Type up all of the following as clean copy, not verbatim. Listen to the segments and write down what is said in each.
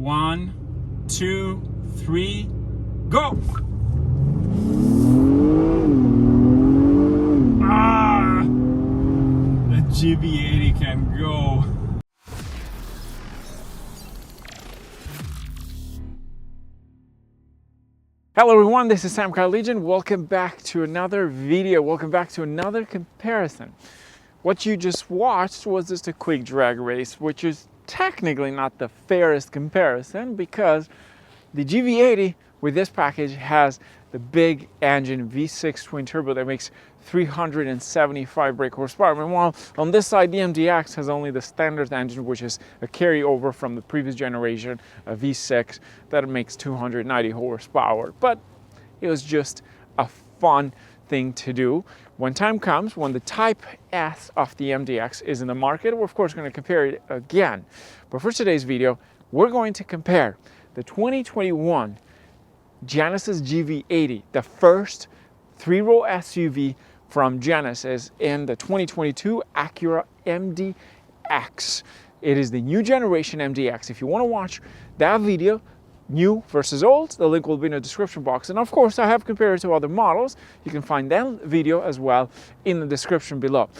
1, 2, 3, go! Ah! The GV80 can go. Hello everyone, this is Sam Car Legion. Welcome back to another video. Welcome back to another comparison. What you just watched was just a quick drag race, which is technically not the fairest comparison because the GV80 with this package has the big engine V6 twin turbo that makes 375 brake horsepower. Meanwhile, on this side, the MDX has only the standard engine, which is a carryover from the previous generation, a V6 that makes 290 horsepower. But it was just a fun thing to do. When time comes, when the Type S of the MDX is in the market, we're of course going to compare it again. But for today's video, we're going to compare the 2021 Genesis GV80, the first three-row SUV from Genesis, and the 2022 Acura MDX. It is the new generation MDX. If you want to watch that video, new versus old, the link will be in the description box. And of course, I have compared it to other models. You can find that video as well in the description below.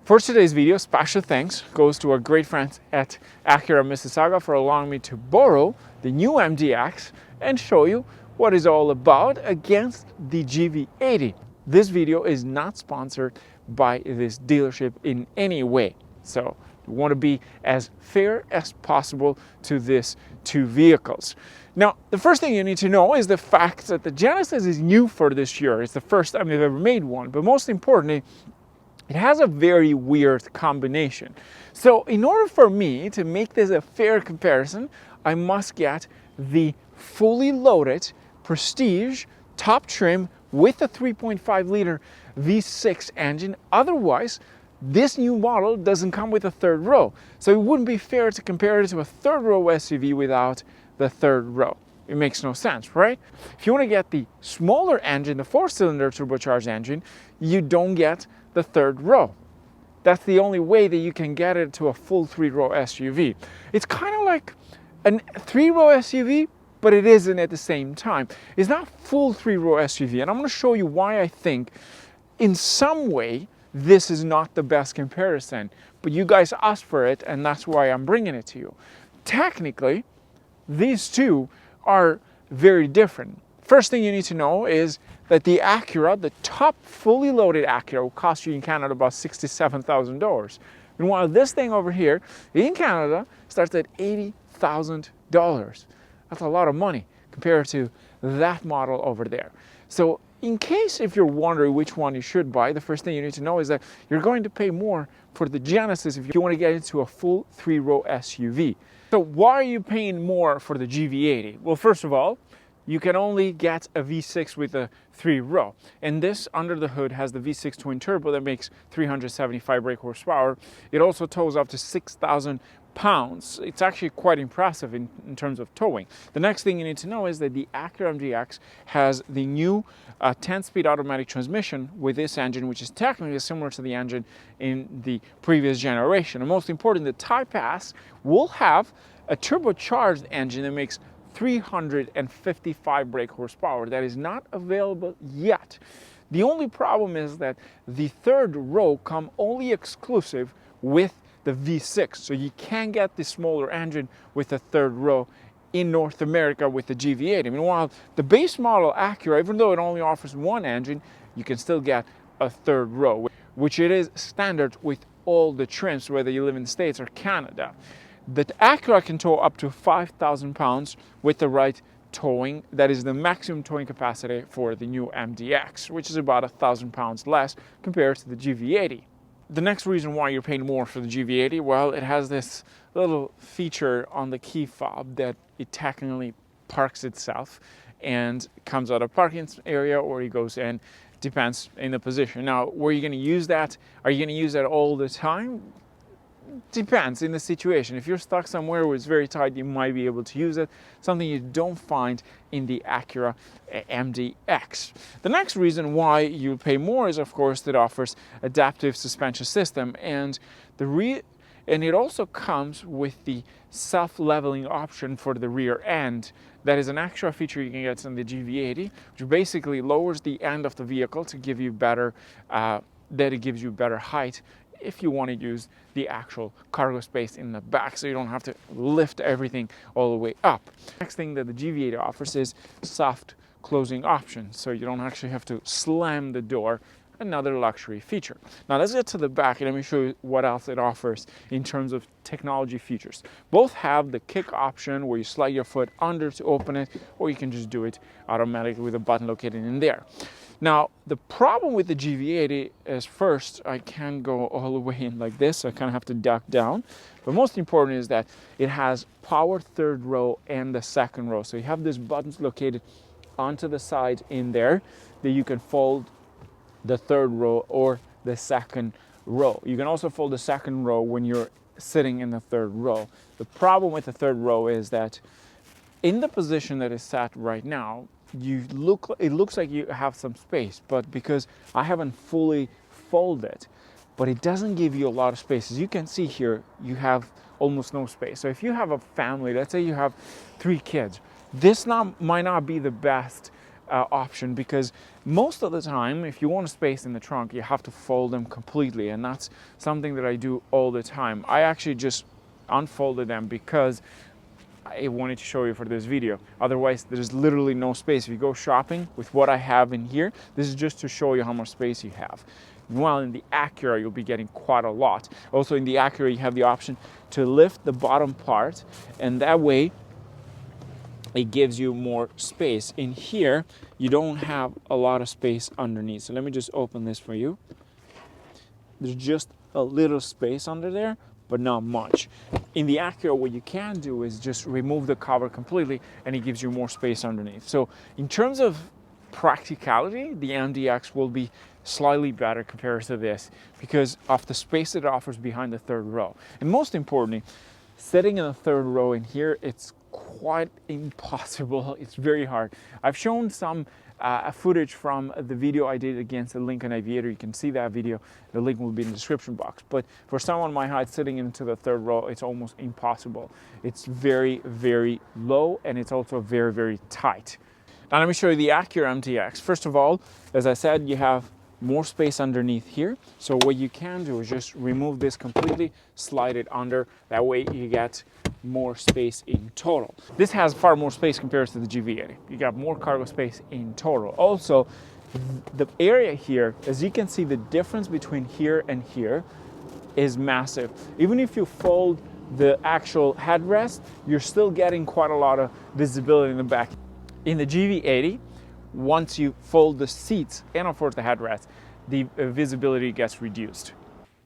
For today's video, special thanks goes to our great friends at Acura Mississauga for allowing me to borrow the new MDX and show you what it's all about against the GV80. This video is not sponsored by this dealership in any way. So we want to be as fair as possible to these two vehicles. Now, the first thing you need to know is the fact that the Genesis is new for this year. It's the first time they've ever made one, but most importantly, it has a very weird combination. So in order for me to make this a fair comparison, I must get the fully loaded Prestige top trim with a 3.5 liter V6 engine. Otherwise, this new model doesn't come with a third row. So it wouldn't be fair to compare it to a third row SUV without the third row. It makes no sense, right? If you want to get the smaller engine, the 4-cylinder turbocharged engine, you don't get the third row. That's the only way that you can get it to a full three-row SUV. It's kind of like a three-row SUV, but it isn't at the same time. It's not full three-row SUV, and I'm going to show you why I think in some way this is not the best comparison, but you guys asked for it, and that's why I'm bringing it to you. Technically, these two are very different. First thing you need to know is that the Acura, the top fully loaded Acura, will cost you in Canada about $67,000. Meanwhile, this thing over here in Canada starts at $80,000. That's a lot of money compared to that model over there. So in case if you're wondering which one you should buy, the first thing you need to know is that you're going to pay more for the Genesis if you want to get into a full three-row SUV. So why are you paying more for the GV80? Well, first of all, you can only get a V6 with a three-row. And this, under the hood, has the V6 twin turbo that makes 375 brake horsepower. It also tows up to 6,000 pounds. It's actually quite impressive in terms of towing. The next thing you need to know is that the Acura MDX has the new 10-speed automatic transmission with this engine, which is technically similar to the engine in the previous generation. And most important, the Type S will have a turbocharged engine that makes 355 brake horsepower. That is not available yet. The only problem is that the third row come only exclusive with the V6, so you can get the smaller engine with the third row in North America with the GV80. Meanwhile, the base model Acura, even though it only offers one engine, you can still get a third row, which it is standard with all the trims, whether you live in the States or Canada. The Acura can tow up to 5,000 pounds with the right towing. That is the maximum towing capacity for the new MDX, which is about 1,000 pounds less compared to the GV80. The next reason why you're paying more for the GV80, well, it has this little feature on the key fob that it technically parks itself and comes out of parking area or it goes in, depends in the position. Now, where are you going to use that? Are you going to use that all the time? Depends in the situation. If you're stuck somewhere where it's very tight, you might be able to use it. Something you don't find in the Acura MDX. The next reason why you pay more is, of course, that it offers adaptive suspension system. And And it also comes with the self-leveling option for the rear end. That is an extra feature you can get in the GV80, which basically lowers the end of the vehicle to give you better, it gives you better height if you want to use the actual cargo space in the back, so you don't have to lift everything all the way up. Next thing that the GV80 offers is soft closing option, so you don't actually have to slam the door. Another luxury feature. Now let's get to the back and let me show you what else it offers in terms of technology features. Both have the kick option where you slide your foot under to open it, or you can just do it automatically with a button located in there. Now the problem with the GV80 is, first, I can't go all the way in like this, so I kind of have to duck down. But most important is that it has power third row and the second row. So you have these buttons located onto the side in there that you can fold the third row or the second row. You can also fold the second row when you're sitting in the third row. The problem with the third row is that in the position that is set right now, it looks like you have some space, but because I haven't fully folded, but it doesn't give you a lot of space. As you can see here, you have almost no space. So if you have a family, let's say you have 3 kids, this might not be the best option, because most of the time, if you want a space in the trunk, you have to fold them completely, and that's something that I do all the time. I actually just unfolded them because I wanted to show you for this video. Otherwise, there's literally no space. If you go shopping with what I have in here, this is just to show you how much space you have. While in the Acura, you'll be getting quite a lot. Also in the Acura, you have the option to lift the bottom part, and that way it gives you more space. In here, you don't have a lot of space underneath. So let me just open this for you. There's just a little space under there, but not much. In the Acura, what you can do is just remove the cover completely, and it gives you more space underneath. So in terms of practicality, the MDX will be slightly better compared to this because of the space that it offers behind the third row. And most importantly, sitting in the third row in here, it's quite impossible. It's very hard. I've shown some footage from the video I did against the Lincoln Aviator. You can see that video. The link will be in the description box. But for someone my height, sitting into the third row, it's almost impossible. It's very, very low, and it's also very, very tight. Now let me show you the Acura MDX. First of all, as I said, you have more space underneath here. So what you can do is just remove this completely, slide it under. That way you get more space in total. This has far more space compared to the GV80. You got more cargo space in total. Also, the area here, as you can see, the difference between here and here is massive. Even if you fold the actual headrest, you're still getting quite a lot of visibility in the back. In the GV80, once you fold the seats and of course the headrest, the visibility gets reduced.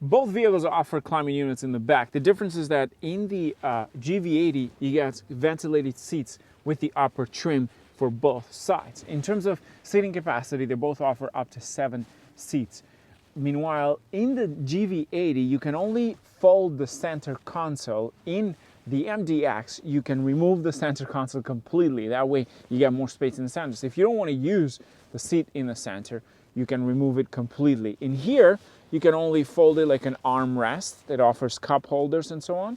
Both vehicles offer climate units in the back. The difference is that in the GV80, you get ventilated seats with the upper trim for both sides. In terms of seating capacity, they both offer up to 7 seats. Meanwhile, in the GV80, you can only fold the center console. In the MDX, you can remove the center console completely. That way, you get more space in the center. So if you don't want to use the seat in the center, you can remove it completely. In here, you can only fold it like an armrest that offers cup holders and so on,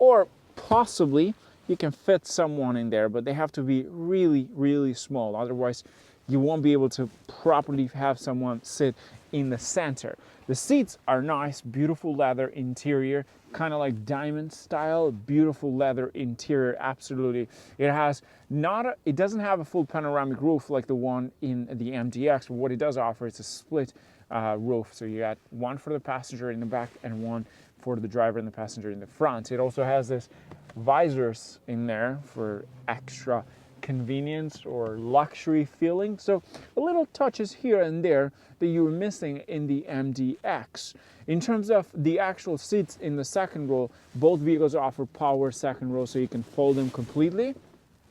or possibly you can fit someone in there, but they have to be really, really small. Otherwise, you won't be able to properly have someone sit in the center. The seats are nice, beautiful leather interior, kind of like diamond style, beautiful leather interior, absolutely. It doesn't have a full panoramic roof like the one in the MDX, but what it does offer is a split roof. So you got one for the passenger in the back and one for the driver and the passenger in the front. It also has this visors in there for extra convenience or luxury feeling. So a little touches here and there that you were missing in the MDX. In terms of the actual seats in the second row, both vehicles offer power second row, so you can fold them completely.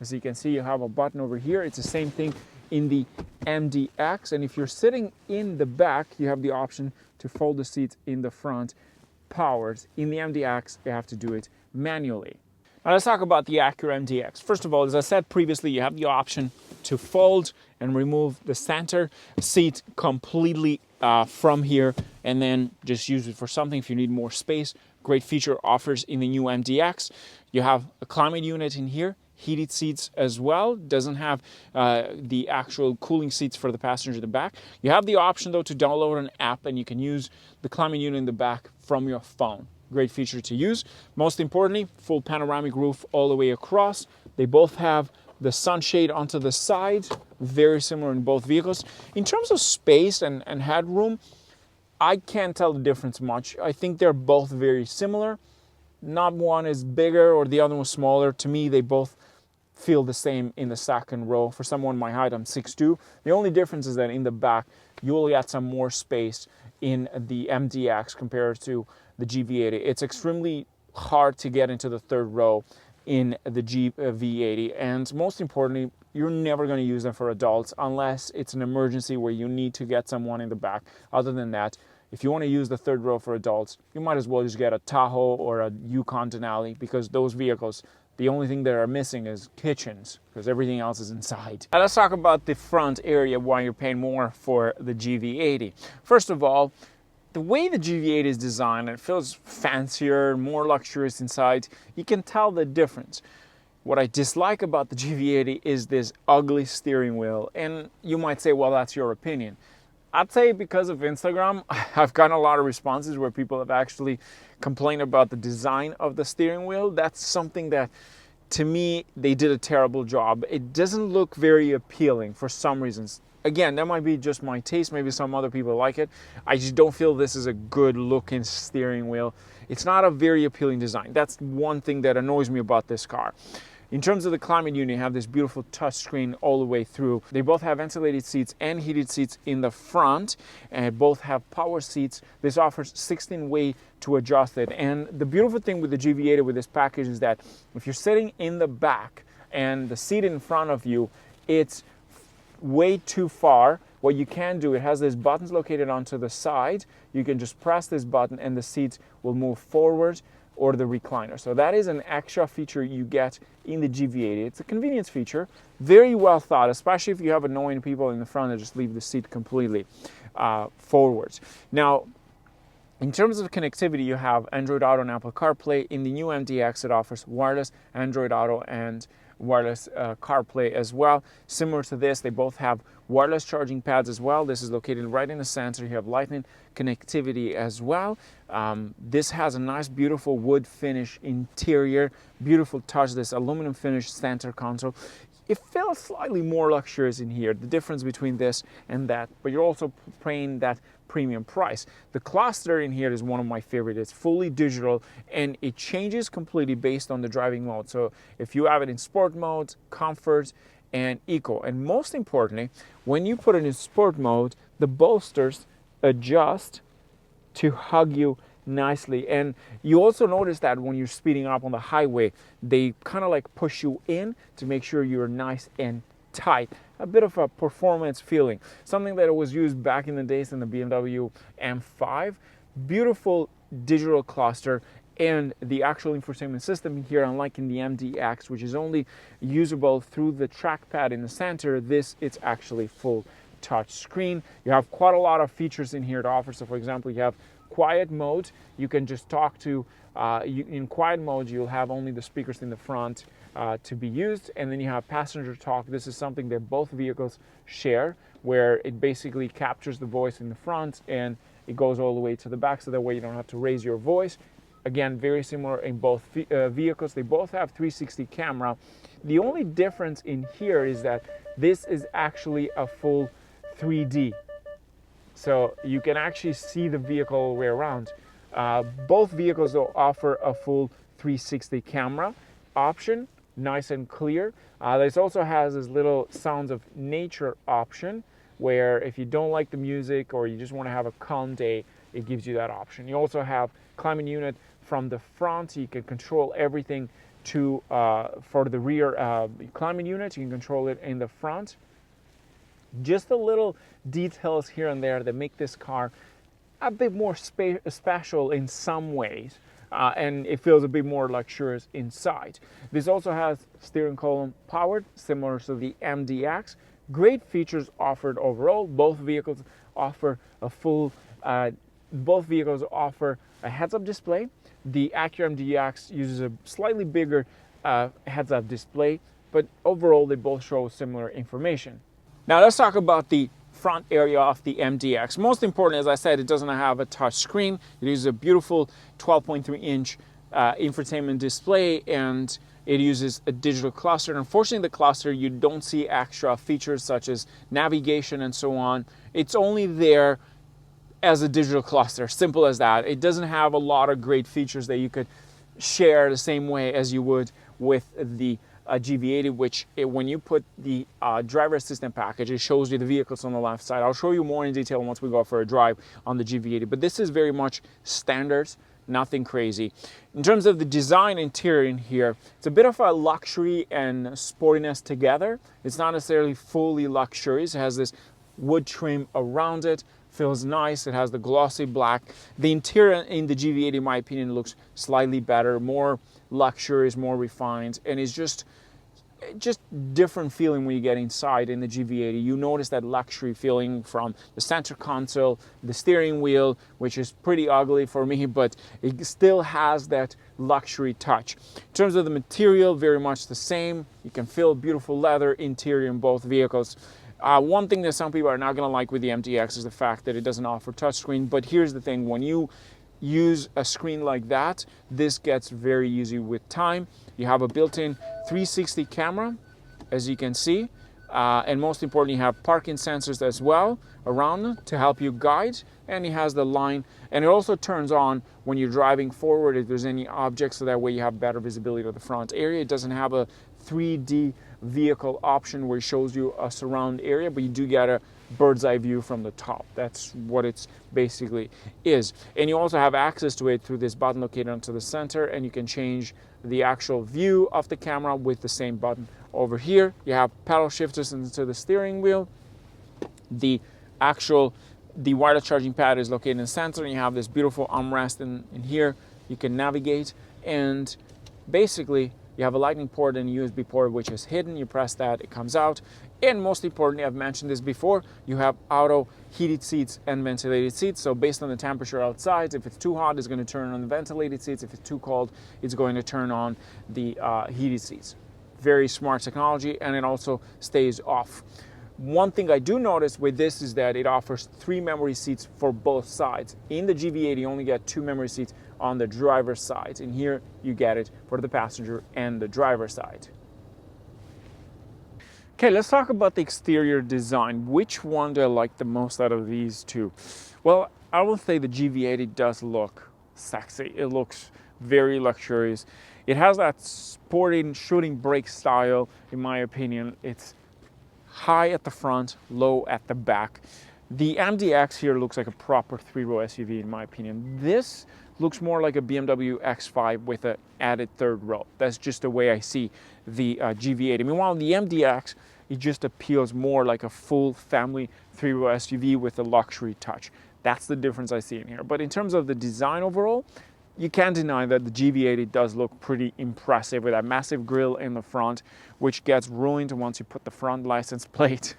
As you can see, you have a button over here. It's the same thing in the MDX, and if you're sitting in the back, you have the option to fold the seats in the front, powered. In the MDX, you have to do it manually. Now let's talk about the Acura MDX. First of all, as I said previously, you have the option to fold and remove the center seat completely from here, and then just use it for something if you need more space great feature offers in the new MDX. You have a climate unit in here, heated seats as well. Doesn't have the actual cooling seats for the passenger in the back. You have the option though to download an app and you can use the climate unit in the back from your phone. Great feature to use. Most importantly, full panoramic roof all the way across. They both have the sunshade onto the side, very similar in both vehicles. In terms of space and headroom, I can't tell the difference much. I think they're both very similar. Not one is bigger or the other one smaller. To me, they both feel the same in the second row. For someone my height, I'm 6'2". The only difference is that in the back, you will get some more space in the MDX compared to the GV80. It's extremely hard to get into the third row in the GV80, and most importantly, you're never going to use them for adults unless it's an emergency where you need to get someone in the back. Other than that, if you want to use the third row for adults, you might as well just get a Tahoe or a Yukon Denali, because those vehicles, the only thing that are missing is kitchens, because everything else is inside. Now let's talk about the front area, why you're paying more for the GV80. First of all, the way the GV80 is designed, it feels fancier, more luxurious inside. You can tell the difference. What I dislike about the GV80 is this ugly steering wheel. And you might say, well, that's your opinion. I'd say because of Instagram, I've gotten a lot of responses where people have actually complained about the design of the steering wheel. That's something that, to me, they did a terrible job. It doesn't look very appealing for some reasons. Again, that might be just my taste. Maybe some other people like it. I just don't feel this is a good looking steering wheel. It's not a very appealing design. That's one thing that annoys me about this car. In terms of the climate unit, you have this beautiful touchscreen all the way through. They both have ventilated seats and heated seats in the front, and both have power seats. This offers 16 ways to adjust it. And the beautiful thing with the GV80 with this package is that if you're sitting in the back and the seat in front of you, it's way too far. What you can do, it has these buttons located onto the side. You can just press this button and the seats will move forward, or the recliner. So that is an extra feature you get in the GV80. It's a convenience feature, very well thought, especially if you have annoying people in the front that just leave the seat completely forwards. Now, in terms of connectivity, you have Android Auto and Apple CarPlay. In the new MDX, it offers wireless Android Auto and wireless CarPlay as well. Similar to this, they both have wireless charging pads as well. This is located right in the center. You have Lightning connectivity as well. This has a nice, beautiful wood finish interior, beautiful touch, this aluminum finish center console. It feels slightly more luxurious in here, the difference between this and that, but you're also paying that premium price. The cluster in here is one of my favorites. It's fully digital and it changes completely based on the driving mode. So if you have it in sport mode, comfort, and eco, and most importantly, when you put it in sport mode, the bolsters adjust to hug you nicely. And you also notice that when you're speeding up on the highway, they kind of like push you in to make sure you're nice and tight. A bit of a performance feeling, something that was used back in the days in the BMW M5. Beautiful digital cluster, and the actual infotainment system here, unlike in the MDX, which is only usable through the trackpad in the center, this it's actually full touch screen. You have quite a lot of features in here to offer. So for example, you have quiet mode. You can just talk to, in quiet mode, you'll have only the speakers in the front to be used, and then you have passenger talk. This is something that both vehicles share, where it basically captures the voice in the front and it goes all the way to the back, so that way you don't have to raise your voice. Again, very similar in both vehicles. They both have 360 camera. The only difference in here is that this is actually a full 3D. So you can actually see the vehicle all the way around. Both vehicles will offer a full 360 camera option, nice and clear. This also has this little sounds of nature option, where if you don't like the music or you just want to have a calm day, it gives you that option. You also have climate unit from the front. You can control everything to for the rear climate unit. You can control it in the front. Just the little details here and there that make this car a bit more special in some ways, and it feels a bit more luxurious inside. This also has steering column powered, similar to the MDX. Great features offered overall. Both vehicles offer a full, both vehicles offer a heads-up display, The Acura MDX uses a slightly bigger heads-up display, but overall they both show similar information. Now let's talk about the front area of the MDX. Most important, as I said, it doesn't have a touch screen. It uses a beautiful 12.3-inch infotainment display, and it uses a digital cluster. Unfortunately, the cluster, you don't see extra features such as navigation and so on. It's only there as a digital cluster, simple as that. It doesn't have a lot of great features that you could share the same way as you would with the GV80, which when you put the driver assistant package, it shows you the vehicles on the left side. I'll show you more in detail once we go for a drive on the GV80, but this is very much standard, nothing crazy. In terms of the design interior in here, it's a bit of a luxury and sportiness together. It's not necessarily fully luxurious. It has this wood trim around it, feels nice. It has the glossy black. The interior in the GV80, in my opinion, looks slightly better, more luxurious, more refined, and it's just different feeling when you get inside in the GV80. You notice that luxury feeling from the center console, the steering wheel, which is pretty ugly for me, but it still has that luxury touch. In terms of the material, very much the same. You can feel beautiful leather interior in both vehicles. One thing that some people are not going to like with the MDX is the fact that it doesn't offer touchscreen, but here's the thing, when you use a screen like that, this gets very easy with time. You have a built-in 360 camera, as you can see, and most importantly, you have parking sensors as well around to help you guide, and it has the line, and it also turns on when you're driving forward if there's any objects, so that way you have better visibility of the front area. It doesn't have a 3D vehicle option where it shows you a surround area, but you do get a bird's eye view from the top. That's what it's basically is. And you also have access to it through this button located onto the center, and you can change the actual view of the camera with the same button over here. You have paddle shifters into the steering wheel. The wireless charging pad is located in the center, and you have this beautiful armrest in here. You can navigate, and basically you have a lightning port and a USB port, which is hidden. You press that, it comes out. And most importantly, I've mentioned this before, you have auto heated seats and ventilated seats. So based on the temperature outside, if it's too hot, it's going to turn on the ventilated seats. If it's too cold, it's going to turn on the heated seats. Very smart technology, and it also stays off. One thing I do notice with this is that it offers 3 memory seats for both sides. In the GV80, you only get 2 memory seats on the driver's side. And here you get it for the passenger and the driver's side. Okay, let's talk about the exterior design. Which one do I like the most out of these two? Well, I will say the GV80 does look sexy. It looks very luxurious. It has that sporting shooting brake style, in my opinion. It's high at the front, low at the back. The MDX here looks like a proper 3-row SUV, in my opinion. This looks more like a BMW X5 with an added 3rd row. That's just the way I see the GV80. Meanwhile, the MDX, it just appeals more like a full family 3-row SUV with a luxury touch. That's the difference I see in here. But in terms of the design overall, you can't deny that the GV80 does look pretty impressive with that massive grille in the front, which gets ruined once you put the front license plate.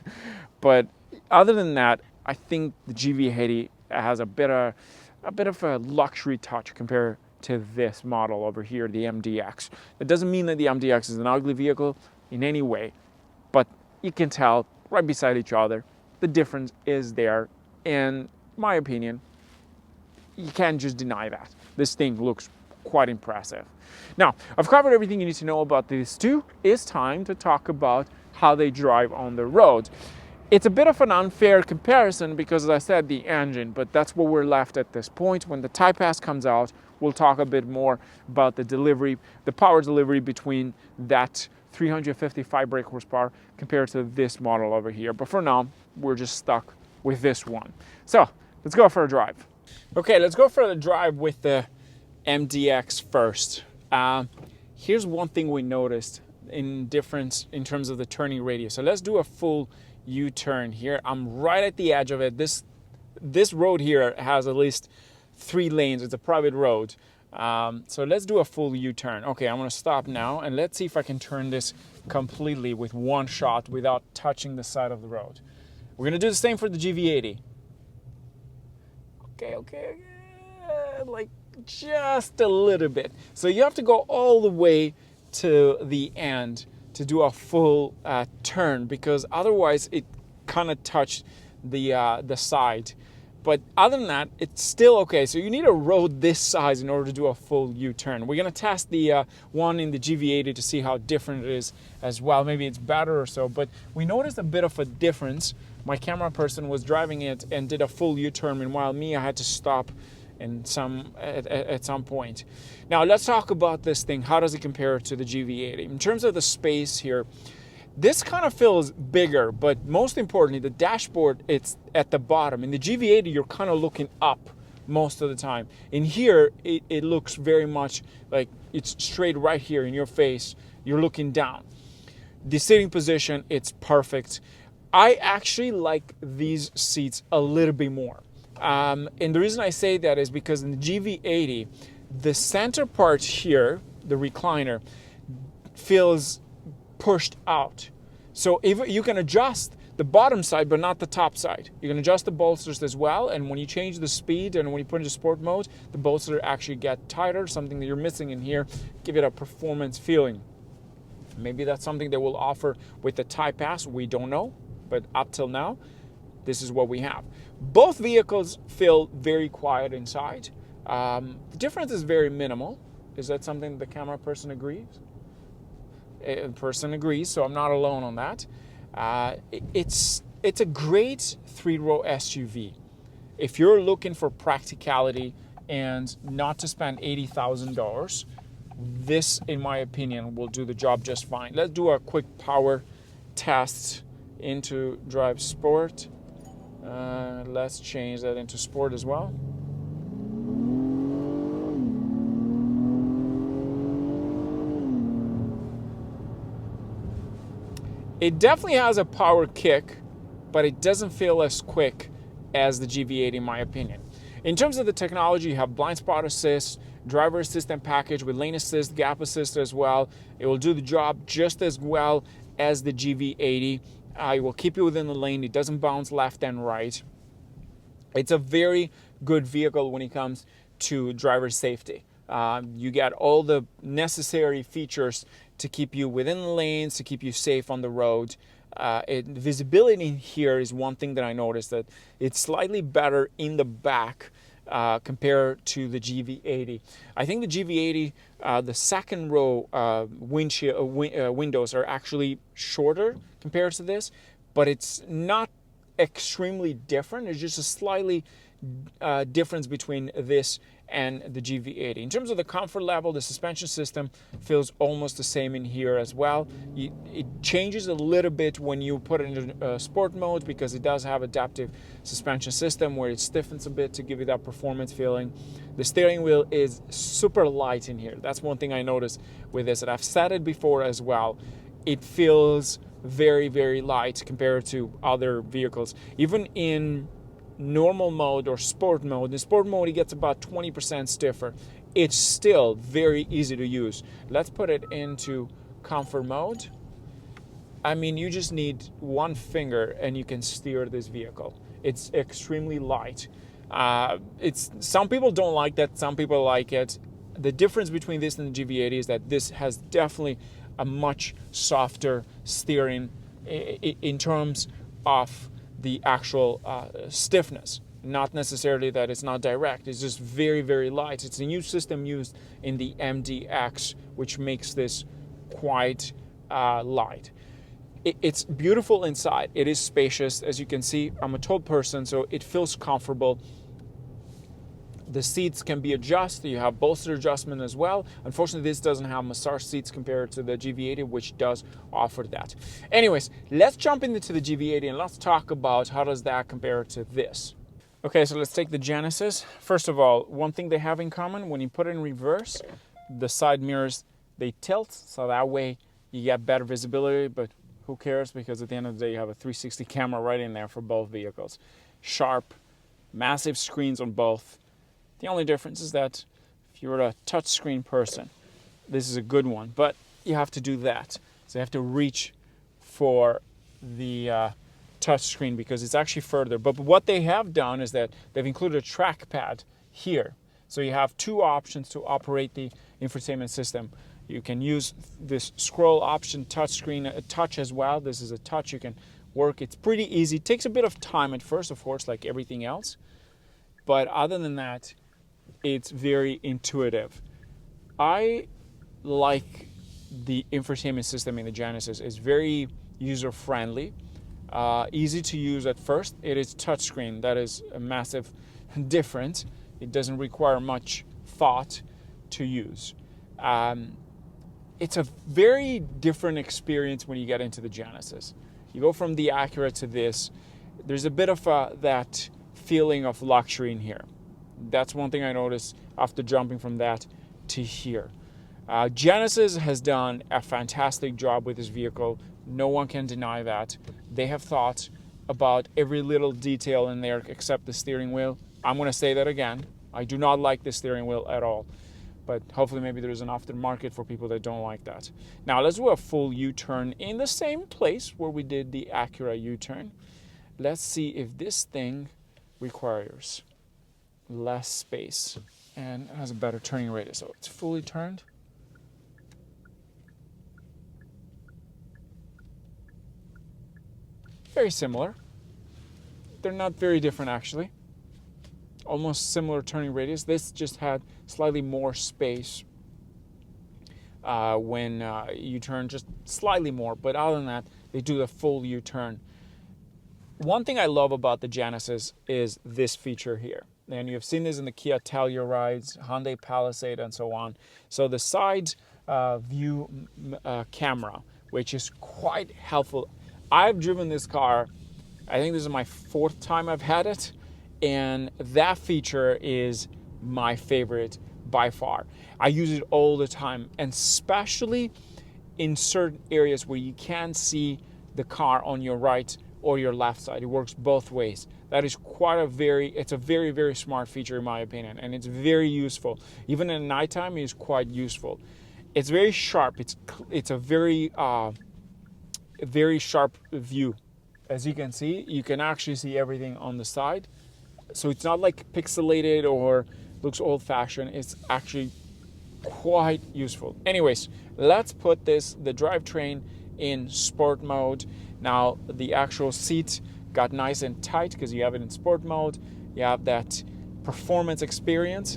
But other than that, I think the GV80 has a bit of a luxury touch compared to this model over here, the MDX. That doesn't mean that the MDX is an ugly vehicle in any way, but you can tell right beside each other, the difference is there. And in my opinion, you can't just deny that. This thing looks quite impressive. Now, I've covered everything you need to know about these two. It's time to talk about how they drive on the road. It's a bit of an unfair comparison because, as I said, the engine, but that's what we're left at this point. When the Type S comes out, we'll talk a bit more about the delivery, the power delivery between that 355 brake horsepower compared to this model over here. But for now, we're just stuck with this one. So let's go for a drive. Okay, let's go for a drive with the MDX first. Here's one thing we noticed in difference in terms of the turning radius. So let's do a full U-turn here. I'm right at the edge of it. This road here has at least 3 lanes. It's a private road. So let's do a full U-turn. Okay, I'm gonna stop now and let's see if I can turn this completely with one shot without touching the side of the road. We're gonna do the same for the GV80. Okay, like just a little bit. So you have to go all the way to the end to do a full turn, because otherwise it kind of touched the side. But other than that, it's still okay. So you need a road this size in order to do a full U-turn. We're gonna test the one in the GV80 to see how different it is as well. Maybe it's better or so, but we noticed a bit of a difference. My camera person was driving it and did a full U-turn, meanwhile me, I had to stop at some point. Now let's talk about this thing. How does it compare to the GV80? In terms of the space here, this kind of feels bigger, but most importantly, the dashboard, it's at the bottom. In the GV80, you're kind of looking up most of the time. In here, it looks very much like it's straight right here in your face. You're looking down. The sitting position, it's perfect. I actually like these seats a little bit more. And the reason I say that is because in the GV80, the center part here, the recliner, feels pushed out. So if you can adjust the bottom side, but not the top side. You can adjust the bolsters as well, and when you change the speed and when you put into sport mode, the bolsters actually get tighter, something that you're missing in here, give it a performance feeling. Maybe that's something they will offer with the Type S, we don't know, but up till now, this is what we have. Both vehicles feel very quiet inside. The difference is very minimal. Is that something the camera person agrees? Person agrees, so I'm not alone on that. It's a great three-row SUV. If you're looking for practicality and not to spend $80,000, this, in my opinion, will do the job just fine. Let's do a quick power test into Drive Sport. Let's change that into Sport as well. It definitely has a power kick, but it doesn't feel as quick as the GV80 in my opinion. In terms of the technology, you have blind spot assist, driver assistant package with lane assist, gap assist as well. It will do the job just as well as the GV80. It will keep you within the lane. It doesn't bounce left and right. It's a very good vehicle when it comes to driver safety. You get all the necessary features to keep you within the lanes, to keep you safe on the road. Visibility here is one thing that I noticed, that it's slightly better in the back compared to the GV80. I think the GV80, the second row windows are actually shorter compared to this, but it's not extremely different. It's just a slightly difference between this and the GV80. In terms of the comfort level, the suspension system feels almost the same in here as well. It changes a little bit when you put it into sport mode, because it does have adaptive suspension system where it stiffens a bit to give you that performance feeling. The steering wheel is super light in here. That's one thing I noticed with this, and I've said it before as well. It feels very, very light compared to other vehicles. Even in normal mode or sport mode. In sport mode, it gets about 20% stiffer. It's still very easy to use. Let's put it into comfort mode. I mean, you just need one finger and you can steer this vehicle. It's extremely light. Some people don't like that, some people like it. The difference between this and the GV80 is that this has definitely a much softer steering in terms of the actual stiffness. Not necessarily that it's not direct, it's just very, very light. It's a new system used in the MDX, which makes this quite light. It's beautiful inside. It is spacious. As you can see, I'm a tall person, so it feels comfortable. The seats can be adjusted. You have bolster adjustment as well. Unfortunately, this doesn't have massage seats compared to the GV80, which does offer that. Anyways, let's jump into the GV80 and let's talk about how does that compare to this. Okay, so let's take the Genesis. First of all, one thing they have in common, when you put it in reverse, the side mirrors, they tilt, so that way you get better visibility, but who cares, because at the end of the day, you have a 360 camera right in there for both vehicles. Sharp, massive screens on both. The only difference is that if you're a touchscreen person, this is a good one, but you have to do that. So you have to reach for the touchscreen because it's actually further. But what they have done is that they've included a trackpad here. So you have two options to operate the infotainment system. You can use this scroll option, touchscreen, a touch as well. This is a touch, you can work. It's pretty easy. It takes a bit of time at first, of course, like everything else. But other than that, it's very intuitive. I like the infotainment system in the Genesis. It's very user-friendly, easy to use at first. It is touchscreen. That is a massive difference. It doesn't require much thought to use. It's a very different experience when you get into the Genesis. You go from the Acura to this. There's a bit of that feeling of luxury in here. That's one thing I noticed after jumping from that to here. Genesis has done a fantastic job with this vehicle. No one can deny that. They have thought about every little detail in there except the steering wheel. I'm going to say that again. I do not like the steering wheel at all. But hopefully maybe there's an aftermarket for people that don't like that. Now let's do a full U-turn in the same place where we did the Acura U-turn. Let's see if this thing requires less space and has a better turning radius. So it's fully turned. Very similar. They're not very different actually. Almost similar turning radius. This just had slightly more space when you turn, just slightly more. But other than that, they do the full U-turn. One thing I love about the Genesis is this feature here. And you've seen this in the Kia Tellurides, Hyundai Palisade, and so on. So the side view camera, which is quite helpful. I've driven this car, I think this is my 4th time I've had it, and that feature is my favorite by far. I use it all the time, and especially in certain areas where you can't see the car on your right or your left side. It works both ways. That is it's a very, very smart feature in my opinion, and it's very useful. Even at nighttime, it is quite useful. It's very sharp. It's a very sharp view. As you can see, you can actually see everything on the side. So it's not like pixelated or looks old-fashioned. It's actually quite useful. Anyways, let's put the drivetrain in sport mode. Now the actual seat got nice and tight because you have it in sport mode. You have that performance experience.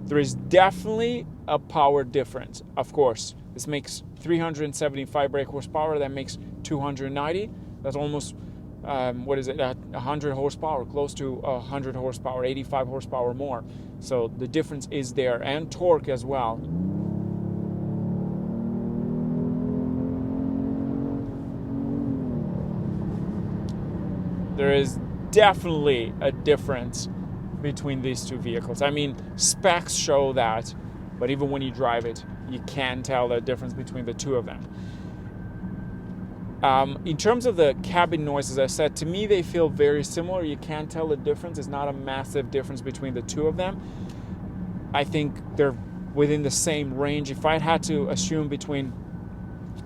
There is definitely a power difference, of course. This makes 375 brake horsepower. That makes 290. That's almost 100 horsepower, close to 100 horsepower, 85 horsepower more. So the difference is there, and torque as well. There is definitely a difference between these two vehicles. I mean, specs show that, but even when you drive it, you can tell the difference between the two of them. In terms of the cabin noise, as I said, to me they feel very similar. You can't tell the difference. It's not a massive difference between the two of them. I think they're within the same range. If I had to assume between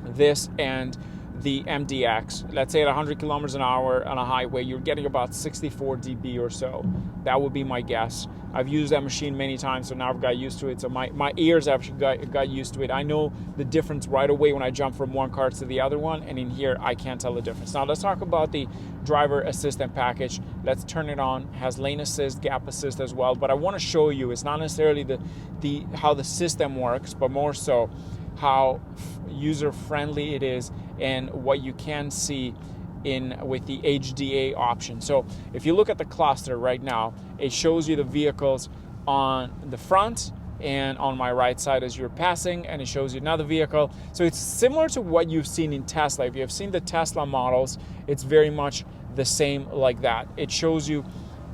this and the MDX, let's say at 100 kilometers an hour on a highway, you're getting about 64 dB or so. That would be my guess. I've used that machine many times, so now I've got used to it. So my ears actually got used to it. I know the difference right away when I jump from one car to the other one, and in here I can't tell the difference. Now let's talk about the driver assistant package. Let's turn it on. It has lane assist, gap assist as well, but I want to show you, it's not necessarily how the system works, but more so how user-friendly it is and what you can see with the HDA option. So if you look at the cluster right now, it shows you the vehicles on the front and on my right side as you're passing, and it shows you another vehicle. So it's similar to what you've seen in Tesla. If you have seen the Tesla models, it's very much the same like that. It shows you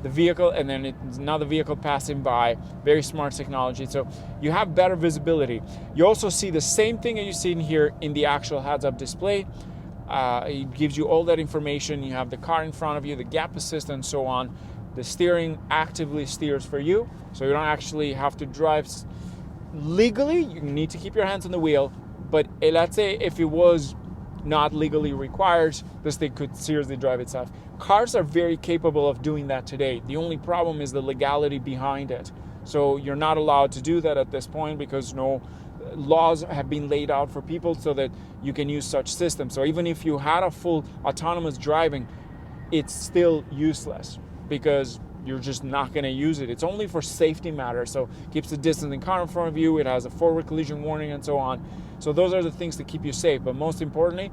the vehicle and then it's another vehicle passing by. Very smart technology. So you have better visibility. You also see the same thing that you see in here in the actual heads-up display. It gives you all that information. You have the car in front of you, the gap assist, and so on. The steering actively steers for you, so you don't actually have to drive legally. You need to keep your hands on the wheel, but let's say if it was not legally required. This thing could seriously drive itself. Cars are very capable of doing that today. The only problem is the legality behind it. So you're not allowed to do that at this point because no laws have been laid out for people so that you can use such systems. So even if you had a full autonomous driving, it's still useless because you're just not going to use it. It's only for safety matters. So it keeps the distance in car in front of you. It has a forward collision warning and so on. So those are the things that keep you safe. But most importantly,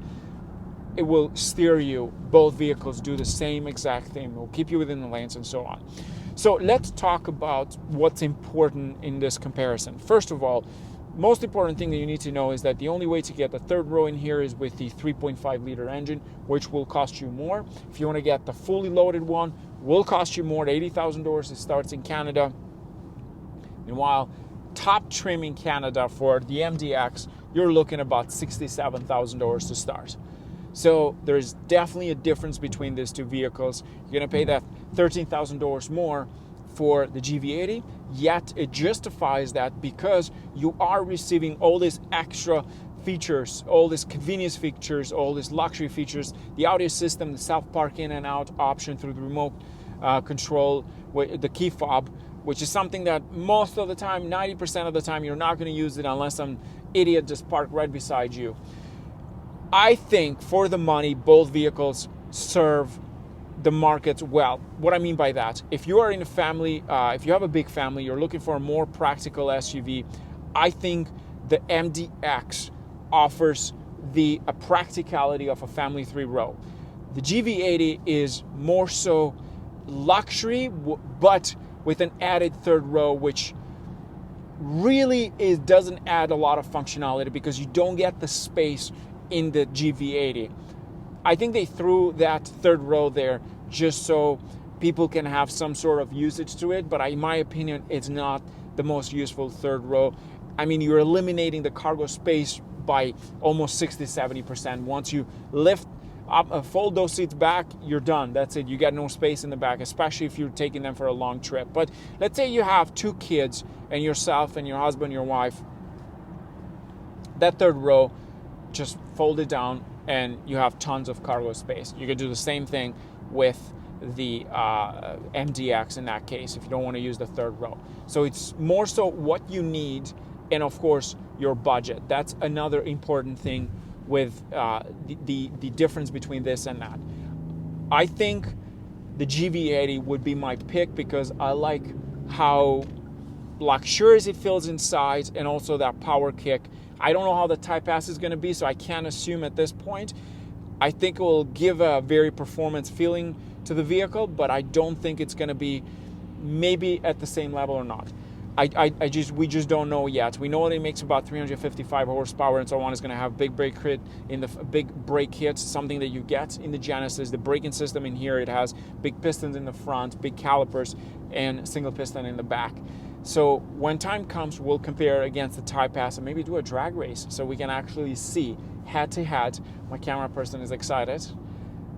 it will steer you. Both vehicles do the same exact thing. It will keep you within the lanes and so on. So let's talk about what's important in this comparison. First of all, most important thing that you need to know is that the only way to get the third row in here is with the 3.5 liter engine, which will cost you more. If you want to get the fully loaded one, will cost you more, $80,000. It starts in Canada. Meanwhile, top trim in Canada for the MDX, you're looking about $67,000 to start. So there's definitely a difference between these two vehicles. You're going to pay that $13,000 more for the GV80, yet it justifies that because you are receiving all these extra features, all these convenience features, all these luxury features, the audio system, the self-park in and out option through the remote control, the key fob, which is something that most of the time, 90% of the time, you're not going to use it unless some idiot just parked right beside you. I think for the money, both vehicles serve the market well. What I mean by that, if you are in a family, if you have a big family, you're looking for a more practical SUV, I think the MDX offers the practicality of a family 3-row. The GV80 is more so luxury, but with an added third row, which really doesn't add a lot of functionality because you don't get the space in the GV80. I think they threw that third row there just so people can have some sort of usage to it, but in my opinion, it's not the most useful third row. I mean, you're eliminating the cargo space by almost 60-70%. Once you lift up, fold those seats back, you're done. That's it. You got no space in the back, especially if you're taking them for a long trip. But let's say you have 2 kids and yourself and your husband, your wife. That third row, just fold it down and you have tons of cargo space. You can do the same thing with the MDX in that case if you don't want to use the third row. So it's more so what you need and of course your budget. That's another important thing with the difference between this and that. I think the GV80 would be my pick because I like how luxurious it feels inside and also that power kick. I don't know how the Type S is going to be, so I can't assume at this point. I think it will give a very performance feeling to the vehicle, but I don't think it's going to be maybe at the same level or not. We just don't know yet. We know it makes about 355 horsepower and so on. It's going to have big brake hits, something that you get in the Genesis. The braking system in here, it has big pistons in the front, big calipers, and single piston in the back. So when time comes, we'll compare against the Type S and maybe do a drag race so we can actually see head to head. My camera person is excited.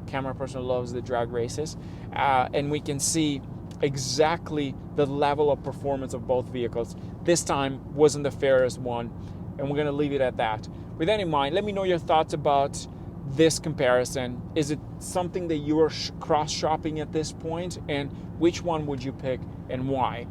Camera person loves the drag races. And we can see exactly the level of performance of both vehicles. This time wasn't the fairest one, and we're going to leave it at that. With that in mind, let me know your thoughts about this comparison. Is it something that you are cross-shopping at this point, and which one would you pick and why?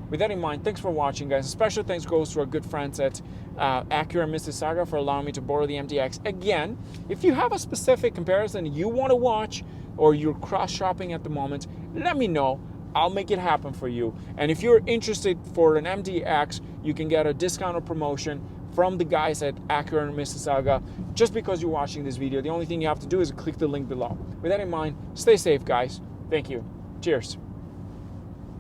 With that in mind, thanks for watching, guys. A special thanks goes to our good friends at Acura Mississauga for allowing me to borrow the MDX. Again, if you have a specific comparison you want to watch or you're cross-shopping at the moment, let me know. I'll make it happen for you. And if you're interested for an MDX, you can get a discount or promotion from the guys at Acura Mississauga just because you're watching this video. The only thing you have to do is click the link below. With that in mind, stay safe, guys. Thank you. Cheers.